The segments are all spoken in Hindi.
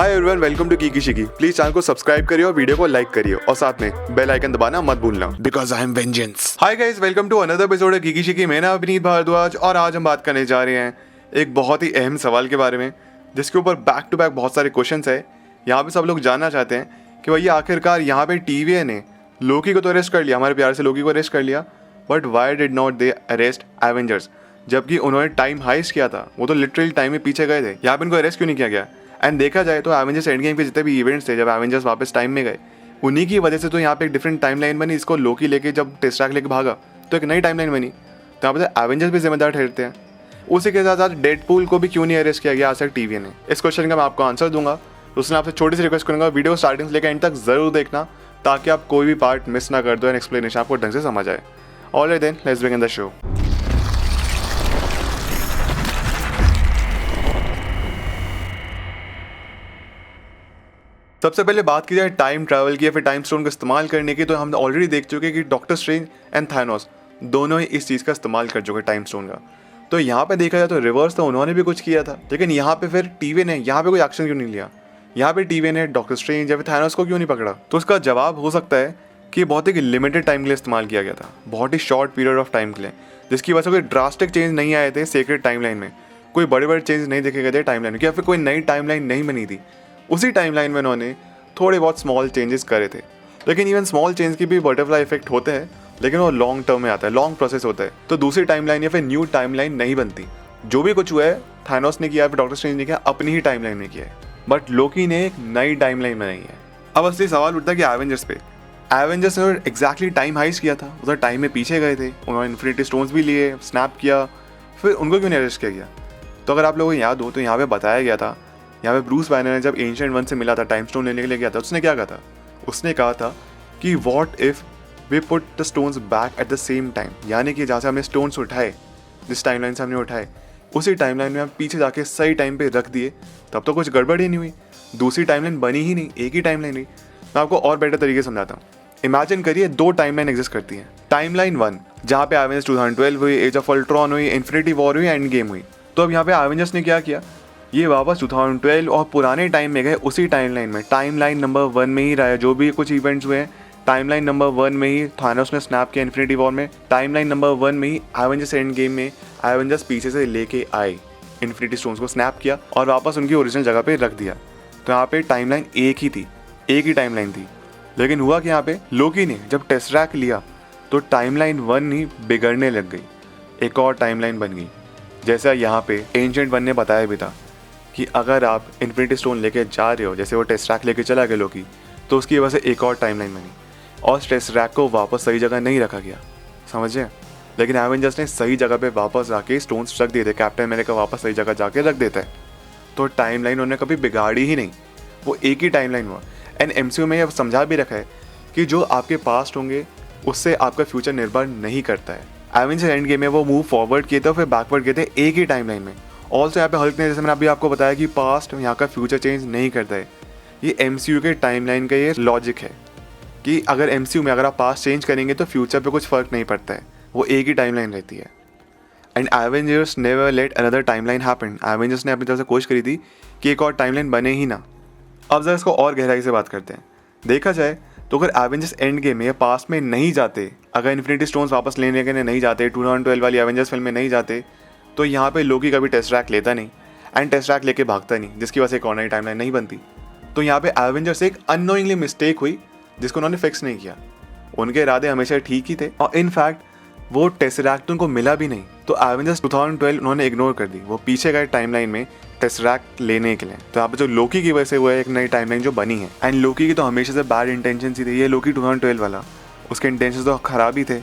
Hi everyone, welcome to Kiki Shiki. Please channel को सब्सक्राइब करिए और वीडियो को लाइक करिए और साथ में बेल आइकन दबाना मत भूलना, because I am vengeance. Hi guys, welcome to another episode of Kiki Shiki. मैं अभिनीत भारद्वाज और आज हम बात करने जा रहे हैं एक बहुत ही अहम सवाल के बारे में, जिसके ऊपर बैक टू बैक बहुत सारे क्वेश्चंस है। यहाँ पे सब लोग जानना चाहते हैं कि भैया आखिरकार यहाँ पे टीवीए ने लोकी को तो अरेस्ट कर लिया, हमारे प्यार से लोकी को अरेस्ट कर लिया, but why did not they arrest Avengers? जबकि उन्होंने टाइम हाइस्ट किया था, वो तो लिटरली टाइम में पीछे गए थे। यहाँ पे इनको अरेस्ट क्यों नहीं किया गया? एंड देखा जाए तो एवेंजर्स एंड गेम के जितने भी इवेंट्स थे, जब एवेंजर्स वापस टाइम में गए, उन्हीं की वजह से तो यहाँ पे एक डिफरेंट टाइमलाइन बनी। इसको लोकी लेके जब टेस्टाक लेके भागा तो एक नई टाइमलाइन बनी, तो यहाँ पे एवेंजर्स भी जिम्मेदार ठहरते हैं। उसी के साथ साथ डेडपूल को भी क्यों नहीं अरेस्ट किया गया आज तक टीवी ने? इस क्वेश्चन का मैं आपको आंसर दूंगा। तो उसने आपसे छोटी सी रिक्वेस्ट करूंगा, वीडियो स्टार्टिंग से लेकर एंड तक जरूर देखना, ताकि आप कोई भी पार्ट मिस ना कर दो एंड एक्सप्लेनेशन आपको ढंग से समझ आए। Alright then, let's begin the show. सबसे पहले बात की जाए टाइम ट्रैवल की या फिर टाइम स्टोन का इस्तेमाल करने की, तो हम ऑलरेडी देख चुके हैं कि डॉक्टर स्ट्रेंज एंड थैनोस दोनों ही इस चीज़ का इस्तेमाल कर चुके टाइम स्टोन का। तो यहाँ पे देखा जाए तो रिवर्स तो उन्होंने भी कुछ किया था, लेकिन यहाँ पे फिर टीवी ने यहाँ पे कोई एक्शन क्यों नहीं लिया? यहाँ पे टीवी ने डॉक्टर स्ट्रेंज या फिर थैनोस को क्यों नहीं पकड़ा? तो उसका जवाब हो सकता है कि बहुत ही लिमिटेड टाइम के लिए इस्तेमाल किया गया था, बहुत ही शॉर्ट पीरियड ऑफ टाइम के लिए, जिसकी वजह से कोई ड्रास्टिक चेंज नहीं आए थे सीक्रेट टाइमलाइन में। कोई बड़े बड़े चेंज नहीं देखे गए थे टाइमलाइन में, या फिर कोई नई टाइमलाइन नहीं बनी थी। उसी टाइमलाइन में उन्होंने थोड़े बहुत स्मॉल चेंजेस करे थे, लेकिन इवन स्मॉल चेंज की भी बटरफ्लाई इफेक्ट होते हैं, लेकिन वो लॉन्ग टर्म में आता है, लॉन्ग प्रोसेस होता है। तो दूसरी टाइमलाइन या फिर न्यू टाइमलाइन नहीं बनती। जो भी कुछ हुआ है थैनोस ने किया, फिर डॉक्टर स्ट्रेंज ने किया, अपनी ही टाइमलाइन में किया है, बट लोकी ने एक नई टाइमलाइन बनाई है। अब असली सवाल उठता है कि एवेंजर्स पे, एवेंजर्स ने एग्जैक्टली टाइम हाइस्ट किया था, उधर टाइम में पीछे गए थे, उन्होंने इन्फिनिटी स्टोन्स भी लिए, स्नैप किया, फिर उनको क्यों नहीं अरेस्ट किया गया? तो अगर आप लोगों को याद हो तो यहाँ पे बताया गया था, यहाँ पे ब्रूस बैनर ने जब एंशिएंट वन से मिला था, टाइम स्टोन लेने के लिए गया था, उसने क्या कहा था? उसने कहा था कि what if we put the stones back at the same time, यानी कि जहाँ से हमने स्टोन्स उठाए, जिस टाइमलाइन से हमने उठाए, उसी टाइमलाइन में हम पीछे जाके सही टाइम पे रख दिए, तब तो कुछ गड़बड़ ही नहीं हुई, दूसरी टाइमलाइन बनी ही नहीं, एक ही टाइमलाइन हुई। मैं आपको और बेटर तरीके से समझाता हूँ। इमेजिन करिए दो टाइमलाइन एग्जिस्ट करती हैं। टाइमलाइन 1 जहाँ पे एवेंजर्स 2012 हुई, एज ऑफ अल्ट्रॉन हुई, इन्फिनिटी वॉर हुई, एंड गेम हुई। तो अब यहाँ पे एवेंजर्स ने क्या किया? ये वापस 2012 और पुराने टाइम में गए, उसी टाइमलाइन में, टाइमलाइन नंबर 1 में ही रहा। जो भी कुछ इवेंट्स हुए हैं टाइमलाइन नंबर 1 में ही थानोस ने स्नैप किया इन्फिनिटी वॉर में, टाइमलाइन नंबर 1 में ही एवेंजर्स एंड गेम में एवेंजर्स पीछे से लेके आए, इन्फिनिटी स्टोन्स को स्नैप किया और वापस उनकी ओरिजिनल जगह पे रख दिया। तो यहाँ पे टाइमलाइन एक ही थी, एक ही टाइमलाइन थी। लेकिन हुआ कि यहाँ पे लोकी ने जब टेस्राक लिया तो टाइमलाइन 1 ही बिगड़ने लग गई, एक और टाइमलाइन बन गई। जैसा यहाँ पे एंशिएंट वन ने बताया भी था कि अगर आप इन्फिनिटी स्टोन लेके जा रहे हो, जैसे वो टेस्राक लेके चला गया लोकी, तो उसकी वजह से एक और टाइमलाइन बनी और टेस्राक को वापस सही जगह नहीं रखा गया, समझे? लेकिन एवेंजर्स ने सही जगह पे वापस जाके स्टोन्स रख दिए थे, कैप्टन अमेरिका वापस सही जगह जाके रख देता है। तो टाइमलाइन उन्होंने कभी बिगाड़ी ही नहीं, वो एक ही टाइमलाइन हुआ। एंड एमसीयू में यह समझा भी रखा है कि जो आपके पास्ट होंगे उससे आपका फ्यूचर निर्भर नहीं करता है। एवेंजर्स एंड गेम में वो मूव फॉरवर्ड किए थे और फिर बैकवर्ड किए थे एक ही टाइमलाइन में। ऑल्सो यहाँ पे हल्क ने, जैसे मैंने अभी आपको बताया कि पास्ट यहाँ का फ्यूचर चेंज नहीं करता है। ये एमसीयू के टाइमलाइन का ये लॉजिक है कि अगर एमसीयू में अगर आप पास्ट चेंज करेंगे तो फ्यूचर पे कुछ फर्क नहीं पड़ता है, वो एक ही टाइमलाइन रहती है। And Avengers never let another timeline happen. Avengers ने अपनी तरफ से कोशिश करी थी कि एक और टाइमलाइन बने ही ना। अब जरा इसको और गहराई से बात करते हैं। देखा जाए तो अगर एवेंजर्स एंड गेम में पास्ट में नहीं जाते, अगर इन्फिनिटी स्टोन्स वापस लेने के लिए नहीं जाते, 2012 वाली एवेंजर्स फिल्म में नहीं जाते, तो यहाँ पे लोकी कभी टेस्राक लेता नहीं एंड टेस्राक लेके भागता नहीं, जिसकी वजह से एक और नई टाइमलाइन नहीं बनती। तो यहाँ पे एवेंजर्स एक अननोइंगली मिस्टेक हुई जिसको उन्होंने फिक्स नहीं किया। उनके इरादे हमेशा ठीक ही थे और इनफैक्ट वो टेस्राक तो उनको मिला भी नहीं। तो एवेंजर्स 2012 उन्होंने इग्नोर कर दी, वो पीछे गए टाइमलाइन में टेस्राक लेने के लिए। तो यहाँ पे जो लोकी की वजह से वो एक नई टाइमलाइन जो बनी है। एंड लोकी की तो हमेशा से बैड इंटेंशन ही थी। ये लोकी 2012 वाला, उसके इंटेंशन तो खराब ही थे,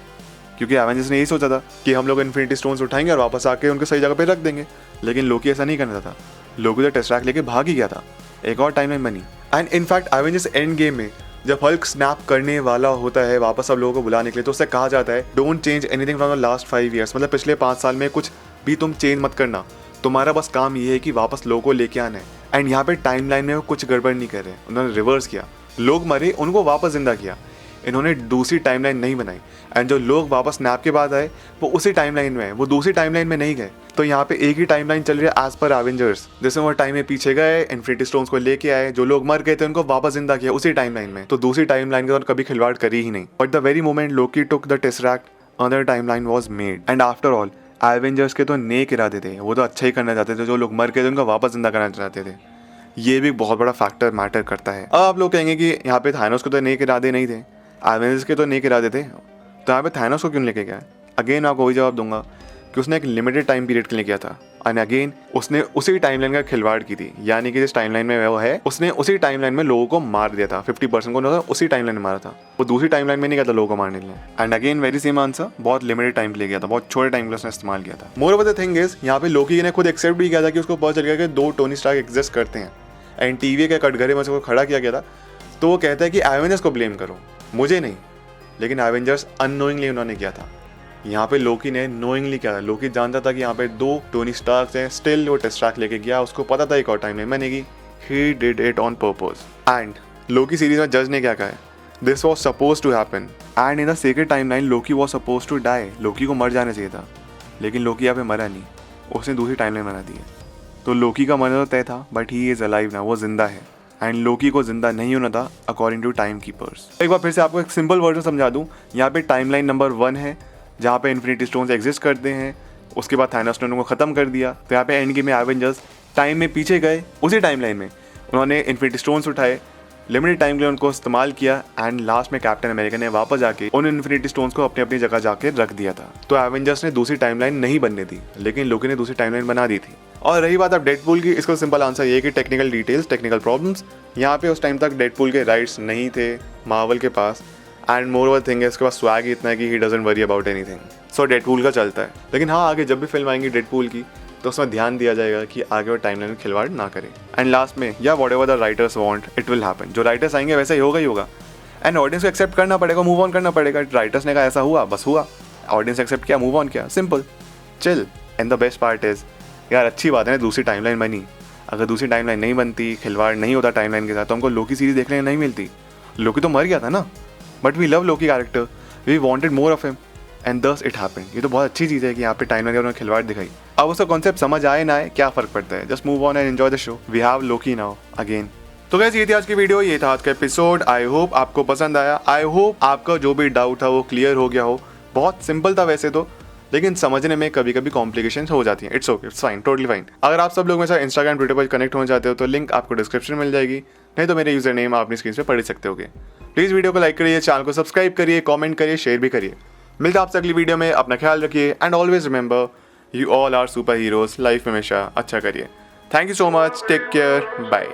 क्योंकि एवेंजर्स ने यही सोचा था कि हम लोग इन्फिनिटी स्टोन्स उठाएंगे और वापस आके उनको सही जगह पे रख देंगे। लेकिन लोकी ऐसा नहीं करना था, लोकी तो टेस्राक लेके भाग ही गया था, एक और टाइमलाइन बनी। And in fact Avengers end game में जब हल्क स्नैप करने वाला होता है वापस सब लोगों को बुलाने के लिए, तो उससे कहा जाता है don't change anything from the last 5 years, मतलब पिछले 5 साल में कुछ भी तुम चेंज मत करना, तुम्हारा बस काम ये है कि वापस लोगों को लेके आना है। एंड यहाँ पे टाइमलाइन में वो कुछ गड़बड़ नहीं कर रहे, उन्होंने रिवर्स किया, लोग मरे उनको वापस जिंदा किया। इन्होंने दूसरी टाइमलाइन नहीं बनाई, एंड जो लोग वापस स्नैप के बाद आए वो उसी टाइमलाइन में है, वो दूसरी टाइमलाइन में नहीं गए। तो यहाँ पे एक ही टाइमलाइन चल रही है एज पर एवेंजर्स, जिसमें वो टाइम में पीछे गए, इन्फिनिटी स्टोन्स को लेके आए, जो लोग मर गए थे उनको वापस जिंदा किया उसी टाइमलाइन में। तो दूसरी टाइमलाइन के साथ कभी खिलवाड़ करी ही नहीं। But the very moment Loki took the tesseract, another timeline was made. And after all Avengers के तो नेक इरादे थे, वो तो अच्छा ही करना चाहते थे, जो लोग मर गए थे उनको वापस जिंदा करना चाहते थे। ये भी बहुत बड़ा फैक्टर मैटर करता है। अब आप लोग कहेंगे कि यहाँ पे थानोस को तो नेक इरादे नहीं थे, एवेंजर्स के तो नेक इरादे थे, तो यहाँ पे थानोस को क्यों लेके गया? अगेन आपको वही जवाब दूंगा कि उसने एक लिमिटेड टाइम पीरियड के लिए किया था, एंड अगेन उसने उसी टाइमलाइन का खिलवाड़ की थी। यानी कि जिस टाइमलाइन में वो है उसने उसी टाइमलाइन में लोगों को मार दिया था, 50% को उन्होंने उसी टाइमलाइन में मारा था, वो दूसरी टाइमलाइन में नहीं गया था लोगों को मारने के लिए। And again very same answer, बहुत लिमिटेड टाइम के लिए गया था, बहुत छोटे टाइम के लिए उसने इस्तेमाल किया था। More over the thing is, यहाँ पे लोकी ने खुद एक्सेप्ट भी किया था कि उसको पता चल गया कि 2 टोनी स्टार्क एग्जिस्ट करते हैं, एंड टीवी के कटघरे में उसको खड़ा किया गया था। तो वो कहता है कि एवेंजर्स को ब्लेम करो, मुझे नहीं, लेकिन एवेंजर्स अननोइंगली उन्होंने किया था। यहाँ पे लोकी ने नोइंगली किया था। लोकी जानता था कि यहाँ पे 2 टोनी स्टार्क्स हैं, स्टिल वो टेस्ट्रैक लेके गया, उसको पता था एक और टाइमलाइन बनेगी। He did it on purpose. And Loki series में जज ने क्या कहा है, this was suppose to happen, and in the second timeline Loki was suppose to die. Loki को मर जाना चाहिए था, लेकिन लोकी यहाँ पे मरा नहीं, उसने दूसरी टाइमलाइन बना दी है। तो लोकी का मरना तो तय था, बट ही इज अलाइव ना, वो जिंदा है, एंड लोकी को जिंदा नहीं होना था अकॉर्डिंग टू टाइम कीपर्स। एक बार फिर से आपको एक सिंपल वर्जन समझा दूं, यहाँ पे टाइमलाइन नंबर 1 है जहाँ पे इन्फिनिटी स्टोन्स एग्जिस्ट करते हैं, उसके बाद थानोस ने उनको खत्म कर दिया। तो यहाँ पे एंड गेम में एवेंजर्स टाइम में पीछे गए, उसी टाइमलाइन में उन्होंने इन्फिनिटी स्टोन्स उठाए, लिमिटेड टाइम के लिए उनको इस्तेमाल किया, एंड लास्ट में कैप्टन अमेरिका ने वापस जाके उन इन्फिनिटी स्टोन्स को अपनी अपनी जगह जाके रख दिया था। तो एवेंजर्स ने दूसरी टाइमलाइन नहीं बनने दी, लेकिन लोकी ने दूसरी टाइमलाइन बना दी थी। और रही बात अब डेडपूल की, इसको सिंपल आंसर ये कि टेक्निकल डिटेल्स, टेक्निकल प्रॉब्लम्स, यहाँ पे उस टाइम तक डेडपूल के राइट्स नहीं थे मार्वल के पास, एंड मोर ओवर थिंग है इसके पास स्वैग ही इतना है कि he doesn't worry about anything. So Deadpool का चलता है। लेकिन हाँ, आगे जब भी फिल्म आएंगी डेडपूल की, तो उसमें ध्यान दिया जाएगा कि आगे वो टाइमलाइन में खिलवाड़ ना करे। एंड लास्ट में, या whatever the writers want it will happen, जो राइटर्स आएंगे वैसे ही होगा, एंड ऑडियंस को एक्सेप्ट करना पड़ेगा, मूव ऑन करना पड़ेगा। राइटर्स ने कहा ऐसा हुआ, बस हुआ, ऑडियंस एक्सेप्ट किया, मूव ऑन किया, simple, chill. And the best part is, यार अच्छी बात है ना दूसरी टाइमलाइन बनी, अगर दूसरी टाइमलाइन नहीं बनती, खिलवाड़ नहीं होता टाइमलाइन के साथ, तो हमको लोकी सीरीज देखने नहीं मिलती। लोकी तो मर गया था ना, but we love Loki character, we wanted more of him, and thus it happened. ये तो बहुत अच्छी चीज़ है कि यहाँ पे टाइमलाइन के उन्होंने खिलवाड़ दिखाई। अब उसका कॉन्सेप्ट समझ आए ना आए, क्या फर्क पड़ता है, just move on and enjoy the show, we have Loki now again. तो गाइस, ये थी आज की वीडियो, ये था आज का एपिसोड। आई होप आपको पसंद आया, आई होप आपका जो भी डाउट था वो क्लियर हो गया हो। बहुत सिंपल था वैसे तो, लेकिन समझने में कभी कभी कॉम्प्लिकेशंस हो जाती हैं। It's okay, it's fine, totally fine. अगर आप सब लोग मेरे साथ इंस्टाग्राम ट्विटर पर कनेक्ट होना चाहते हो तो लिंक आपको डिस्क्रिप्शन में मिल जाएगी, नहीं तो मेरे यूजर नेम आप अपनी स्क्रीन पे पढ़ सकते होगे। प्लीज़ वीडियो को लाइक करिए, चैनल को सब्सक्राइब करिए, कमेंट करिए, शेयर भी करिए। मिलता है आपसे अगली वीडियो में, अपना ख्याल रखिए, and always remember you all are superheroes. Life में हमेशा अच्छा करिए। Thank you so much, take care, bye.